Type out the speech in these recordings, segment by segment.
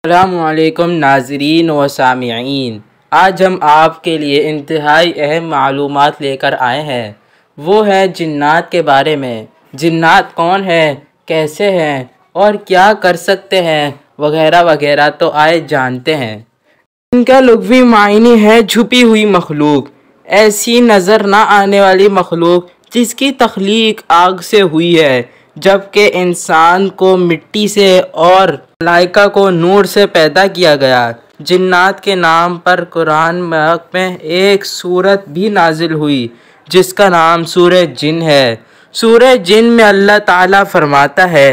अस्सलामुअलैकुम नाज़रीन व सामिईन। आज हम आपके लिए इंतहाई अहम मालूमात लेकर आए हैं। वो है जिन्नात के बारे में। जिन्नात कौन है, कैसे हैं और क्या कर सकते हैं वगैरह वगैरह। तो आए जानते हैं। इनका लुग़वी मायने है छुपी हुई मखलूक, ऐसी नज़र ना आने वाली मखलूक जिसकी तख्लीक आग से हुई है, जबकि इंसान को मिट्टी से और मलाइका को नूर से पैदा किया गया। जिन्नात के नाम पर कुरान में एक सूरत भी नाजिल हुई जिसका नाम सूरह जिन है। सूरह जिन में अल्लाह ताला फरमाता है,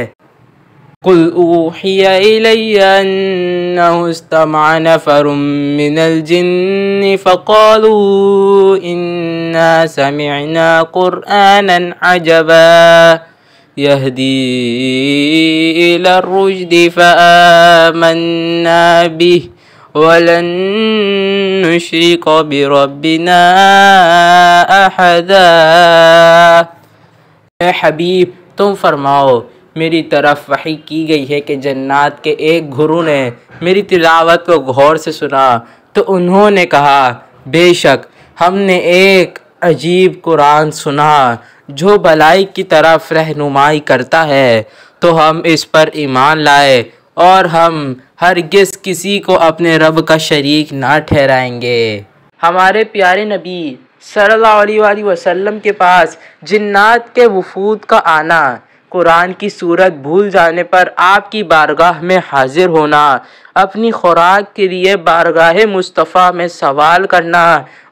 कुल ऊहिया इलैया अन्नहु इस्तमअ नफरुम मिनल जिन्नि फक़ालू इन्ना समिअना क़ुरआनन अजबा यहदी इलर रुश्दि फ़आमन्ना बिहि वलन नुश्रिक बिरब्बिना अहदा। ए हबीब, तुम फरमाओ, मेरी तरफ वही की गई है कि जन्नात के एक गुरु ने मेरी तिलावत को गौर से सुना तो उन्होंने कहा, बेशक हमने एक अजीब कुरान सुना जो भलाई की तरफ रहनुमाई करता है, तो हम इस पर ईमान लाए और हम हरगिज़ किसी को अपने रब का शरीक ना ठहराएंगे। हमारे प्यारे नबी सल्लल्लाहु अलैहि वसल्लम के पास जिन्नात के वफूद का आना, कुरान की सूरत भूल जाने पर आपकी बारगाह में हाजिर होना, अपनी खुराक के लिए बारगाह मुस्तफ़ा में सवाल करना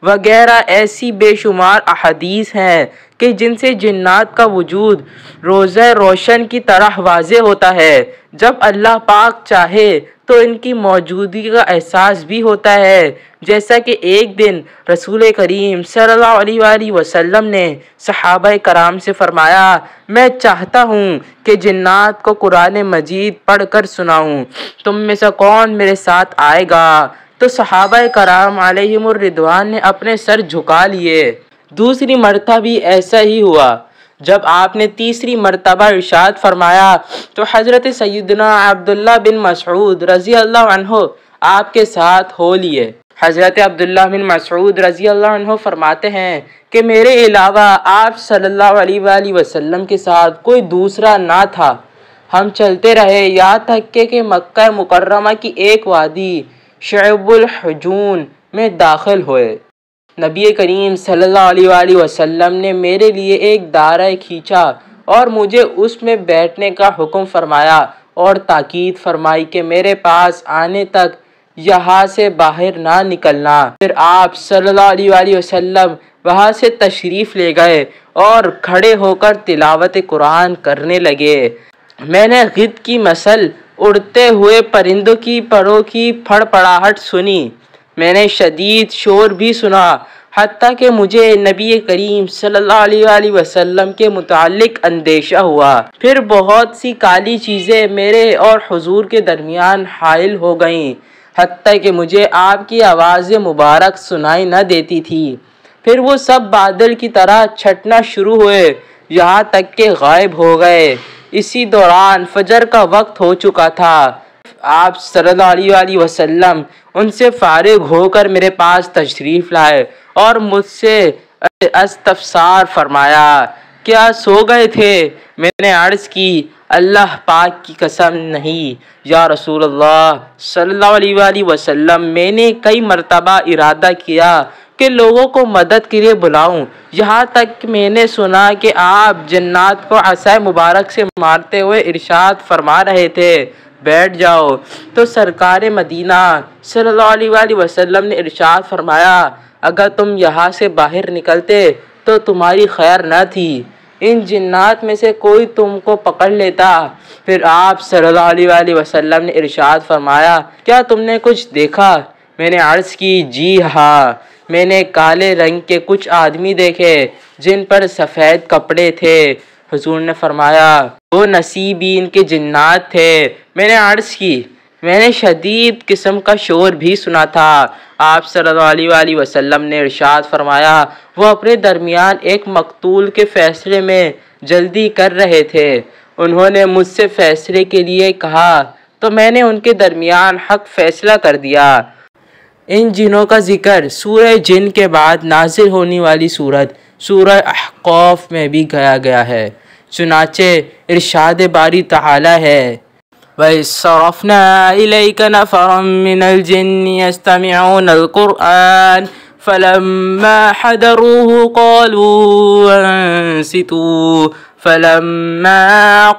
वगैरह ऐसी बेशुमार अहदीस हैं कि जिनसे जिन्नात का वजूद रोज़े रोशन की तरह वाज़े होता है। जब अल्लाह पाक चाहे तो इनकी मौजूदगी का एहसास भी होता है। जैसा कि एक दिन रसूल करीम सल्लल्लाहु अलैहि वसल्लम ने सहाबा कराम से फरमाया, मैं चाहता हूँ कि जिन्नात को कुरान मजीद पढ़ कर सुनाऊँ, तुम में से कौन मेरे साथ आएगा? तो सहाबा कराम अलैहिमुर रिदवान ने अपने सर झुका लिए। दूसरी मरतबा भी ऐसा ही हुआ। जब आपने तीसरी मरतबा इरशाद फरमाया तो हज़रत सैयदना अब्दुल्ला बिन मसऊद रज़ी अल्लाह अन्हु आपके साथ हो लिए। हज़रत अब्दुल्ला बिन मसऊद रज़ी अल्लाह अन्हु फरमाते हैं कि मेरे अलावा आप सल्लल्लाहु अलैहि वसल्लम के साथ कोई दूसरा ना था। हम चलते रहे यहाँ तक कि मक्का मुकर्रमा की एक वादी शअबुल हुजून में दाखिल हुए। नबी करीम सल्लल्लाहु अलैहि वसल्लम ने मेरे लिए एक दायरा खींचा और मुझे उसमें बैठने का हुक्म फरमाया और ताकीद फरमाई कि मेरे पास आने तक यहाँ से बाहर ना निकलना। फिर आप सल्लल्लाहु अलैहि वसल्लम वहाँ से तशरीफ़ ले गए और खड़े होकर तिलावत कुरान करने लगे। मैंने गिद्ध की मसल, उड़ते हुए परिंदों की परों की फड़फड़ाहट सुनी। मैंने शदीद शोर भी सुना, हत्ता कि मुझे नबी करीम सल्लल्लाहु अलैहि वसल्लम के मुतालिक अंदेशा हुआ। फिर बहुत सी काली चीज़ें मेरे और हुजूर के दरमियान हाइल हो गईं, हत्ता कि मुझे आपकी आवाज़ मुबारक सुनाई न देती थी। फिर वो सब बादल की तरह छटना शुरू हुए, यहाँ तक कि गायब हो गए। इसी दौरान फजर का वक्त हो चुका था। आप सल्लल्लाहु अलैहि वसल्लम उनसे फारिग होकर मेरे पास तशरीफ़ लाए और मुझसे इस्तफ़सार फरमाया, क्या सो गए थे? मैंने अर्ज़ की, अल्लाह पाक की कसम नहीं या रसूलल्लाह सल्लल्लाहु अलैहि वसल्लम। मैंने कई मरतबा इरादा किया कि लोगों को मदद के लिए बुलाऊं, यहाँ तक कि मैंने सुना कि आप जन्नात को असाए मुबारक से मारते हुए इरशाद फरमा रहे थे, बैठ जाओ। तो सरकार मदीना सल्लल्लाहु अलैहि वसल्लम ने इरशाद फरमाया, अगर तुम यहाँ से बाहर निकलते तो तुम्हारी खैर न थी, इन जिन्नात में से कोई तुमको पकड़ लेता। फिर आप सल्लल्लाहु अलैहि वसल्लम ने इरशाद फरमाया, क्या तुमने कुछ देखा? मैंने अर्ज़ की, जी हाँ, मैंने काले रंग के कुछ आदमी देखे जिन पर सफ़ेद कपड़े थे। हुजूर ने फरमाया, वो नसीबीन के जिन्नात थे। मैंने अर्ज़ की, मैंने शदीद किस्म का शोर भी सुना था। आप सल्लल्लाहु अलैहि वसल्लम ने इरशाद फरमाया, वो अपने दरमियान एक मकतूल के फ़ैसले में जल्दी कर रहे थे। उन्होंने मुझसे फ़ैसले के लिए कहा तो मैंने उनके दरमियान हक फैसला कर दिया। इन जिनों का जिक्र सूरह जिन के बाद नाजिल होने वाली सूरत सूरह अहक़ाफ़ में भी किया गया है। चुनाचे इरशाद बारी तआला है, वइस्सरफ़ना इलैका नफ़रम मिनल जिन्नि यस्तमिऊनल क़ुरआन फ़लम्मा हदरूहु क़ालू अंसितू फ़लम्मा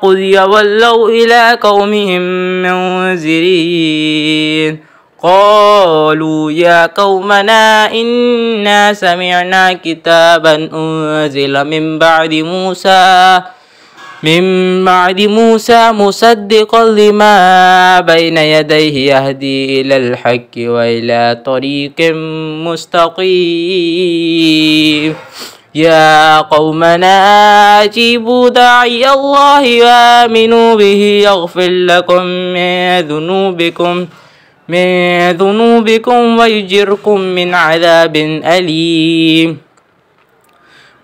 क़ुज़िय वल्लौ इला क़ौमिहिम मुनज़िरीन क़ालू या क़ौमना इन्ना समिअना किताबन उन्ज़िल मिन बअदि मूसा मुसद्दिक़न लिमा बैन यदैहि यहदी इलल हक़्क़ि व इला तरीक़िन मुस्तक़ीम या क़ौमना अजीबू दाइयल्लाहि व आमिनू बिही यग़फ़िर लकुम मिन ज़ुनूबिकुम व युजिरकुम मिन अज़ाबिन अलीम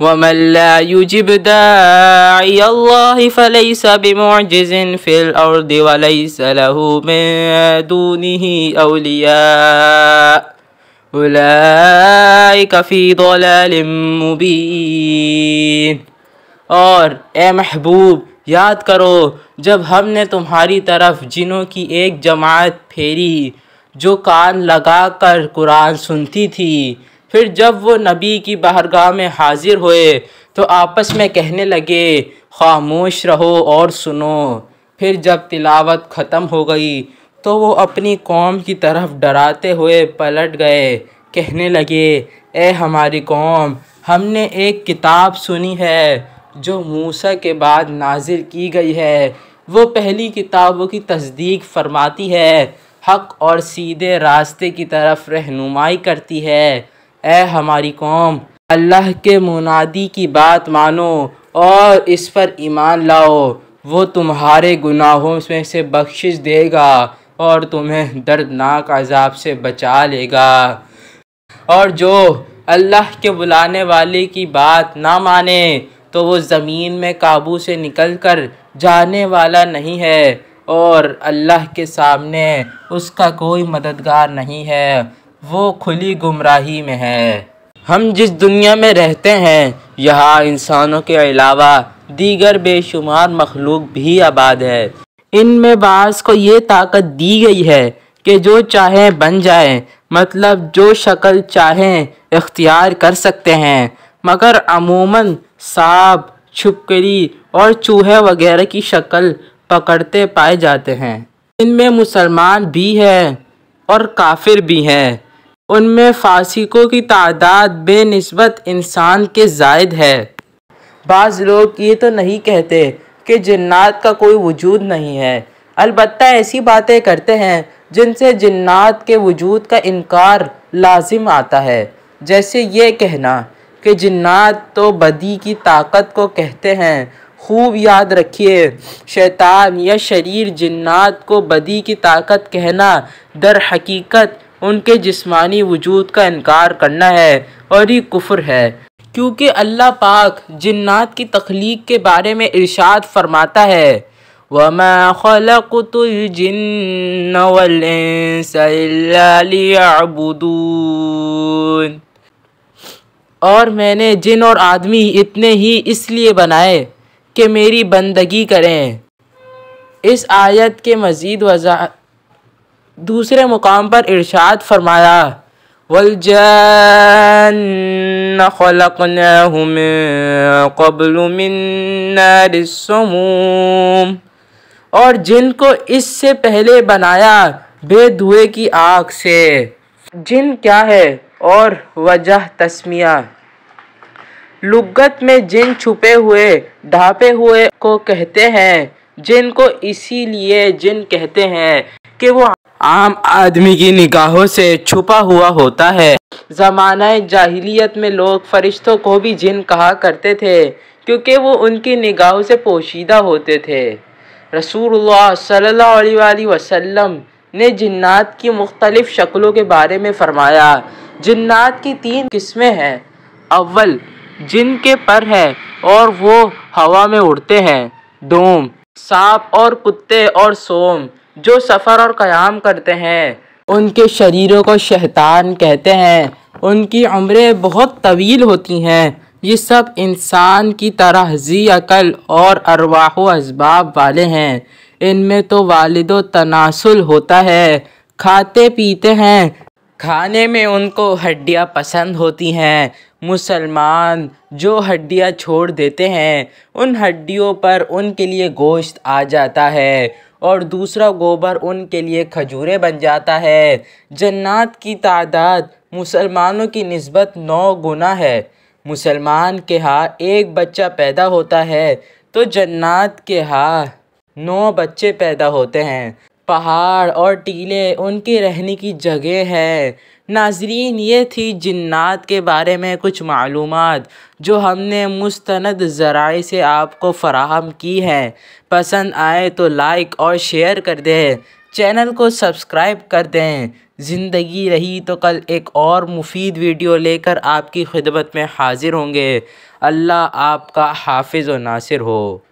वमन ला युजिब दाइयल्लाहि फलैसा बिमुअजिज़िन फ़िल अर्दि व लैसा लहू मिन दूनिही औलिया उलाइका फ़ी ज़लालिम मुबीन। और ए महबूब, याद करो जब हमने तुम्हारी तरफ जिनों की एक जमात फेरी जो कान लगाकर कुरान सुनती थी। फिर जब वो नबी की बारगाह में हाजिर हुए तो आपस में कहने लगे, खामोश रहो और सुनो। फिर जब तिलावत ख़त्म हो गई तो वो अपनी कौम की तरफ डराते हुए पलट गए, कहने लगे, ए हमारी कौम, हमने एक किताब सुनी है जो मूसा के बाद नाजिल की गई है। वो पहली किताबों की तस्दीक फरमाती है, हक़ और सीधे रास्ते की तरफ रहनुमाई करती है। ए हमारी कौम, अल्लाह के मुनादी की बात मानो और इस पर ईमान लाओ। वो तुम्हारे गुनाहों में से बख्शिश देगा और तुम्हें दर्दनाक अज़ाब से बचा लेगा। और जो अल्लाह के बुलाने वाले की बात ना माने तो वो ज़मीन में काबू से निकल कर जाने वाला नहीं है और अल्लाह के सामने उसका कोई मददगार नहीं है, वो खुली गुमराही में है। हम जिस दुनिया में रहते हैं यहाँ इंसानों के अलावा दीगर बेशुमार मखलूक भी आबाद है। इनमें बाज़ को ये ताकत दी गई है कि जो चाहें बन जाएं, मतलब जो शक्ल चाहें इख्तियार कर सकते हैं, मगर अमूमन सांप, छिपकली और चूहे वगैरह की शक्ल पकड़ते पाए जाते हैं। इनमें मुसलमान भी हैं और काफिर भी हैं। उनमें फासिकों की तादाद बेनिस्बत इंसान के ज़ायद है। बाज़ लोग ये तो नहीं कहते कि जिन्नात का कोई वजूद नहीं है, अलबत्ता ऐसी बातें करते हैं जिनसे जिन्नात के वजूद का इनकार लाजिम आता है। जैसे ये कहना कि जिन्नात तो बदी की ताकत को कहते हैं। खूब याद रखिए, शैतान या शरीर जिन्नात को बदी की ताकत कहना दर हकीकत उनके जिस्मानी वजूद का इनकार करना है और ये कुफ्र है, क्योंकि अल्लाह पाक जिन्नात की तख्लीक के बारे में इरशाद फरमाता है, वमा खलक़तुल जिन्न वल इंसा इल्ला लियअबुदून। और मैंने जिन और आदमी इतने ही इसलिए बनाए कि मेरी बंदगी करें। इस आयत के मज़ीद वज़ाहत दूसरे मुकाम पर इरशाद फरमाया, वल्जन्न खलक़नाहु मिन क़ब्लु मिन नारिस समूम। और जिन को इससे पहले बनाया बेधुए की आग से। जिन क्या है और वजह तस्मिया। लुगत में जिन छुपे हुए, ढापे हुए को कहते हैं। जिन को इसीलिए जिन कहते हैं कि वो आम आदमी की निगाहों से छुपा हुआ होता है। ज़माना जाहिलियत में लोग फरिश्तों को भी जिन कहा करते थे क्योंकि वो उनकी निगाहों से पोशीदा होते थे। रसूलुल्लाह सल्लल्लाहु अलैहि वसल्लम ने जिन्नात की मुख्तलिफ शक्लों के बारे में फरमाया। जिन्नात की 3 किस्में हैं। अव्वल, जिन के पर है और वो हवा में उड़ते हैं। दोम, सांप और कुत्ते और सोम जो सफ़र और क़याम करते हैं उनके शरीरों को शैतान कहते हैं। उनकी उम्रें बहुत तवील होती हैं। ये सब इंसान की तरह ज़ी अक़ल और अरवाह व असबाब वाले हैं। इनमें तो वालिदो तनासुल होता है, खाते पीते हैं। खाने में उनको हड्डियाँ पसंद होती हैं। मुसलमान जो हड्डियाँ छोड़ देते हैं उन हड्डियों पर उनके लिए गोश्त आ जाता है और दूसरा गोबर उनके लिए खजूरें बन जाता है। जन्नात की तादाद मुसलमानों की निस्बत 9 गुना है। मुसलमान के यहाँ एक बच्चा पैदा होता है तो जन्नात के यहाँ 9 बच्चे पैदा होते हैं। पहाड़ और टीले उनके रहने की जगह है। नाज़रीन, ये थी जिन्नात के बारे में कुछ मालूमात जो हमने मुस्तनद ज़राए से आपको फ़राहम की हैं। पसंद आए तो लाइक और शेयर कर दें, चैनल को सब्सक्राइब कर दें। ज़िंदगी रही तो कल एक और मुफीद वीडियो लेकर आपकी खिदमत में हाज़िर होंगे। अल्लाह आपका हाफिज़ व नासिर हो।